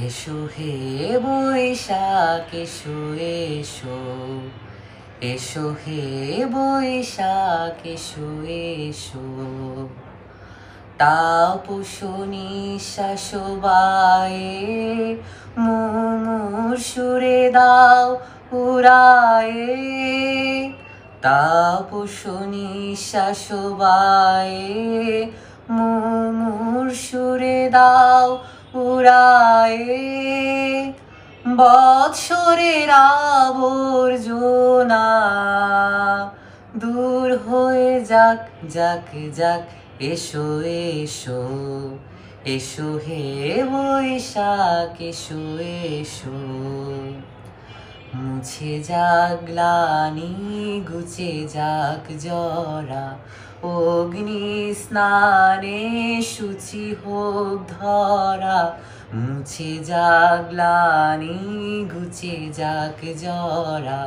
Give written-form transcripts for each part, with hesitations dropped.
এসো হে বৈশাখ এসো এসো, এসো হে বৈশাখ এসো এসো। তাপস নিঃশ্বাস বায়ে মুমুর সুরে দাও উড়ায়ে। তাপস নিঃশ্বাস বায়ে মুমুর সুরে দাও উড়ায়ে। বৎসরের আবর্জনা দূর হয়ে যাক যাক যাক। এসো এসো, এসো হে বৈশাখ এসো এসো। মুছে যাক গ্লানি ঘুচে যাক জরা, অগ্নি স্নানে শুচি হোক ধরা। মুছে যাক গ্লানি ঘুচে যাক জরা,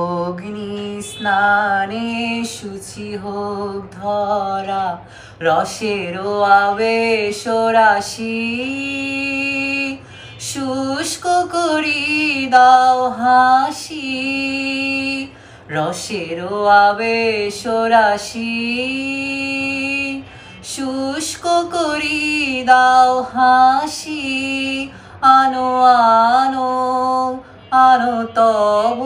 অগ্নি স্নানে শুচি হোক ধরা। রসেরও আবেশ রাশি শুষ্ক করি দাও হাসি। রসেরও আবেশ রাশি শুষ্ক করি দাও হাসি। আনো আনো আনো তব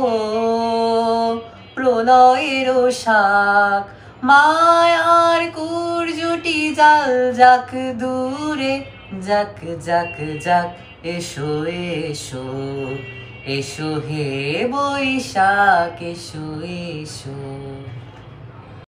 প্রলয়ের শাক, মায়ার কুর্জুটি জাল যাক দূরে যাক যাক যাক। এসো এসো, এসো হে বৈশাখ এসো এসো।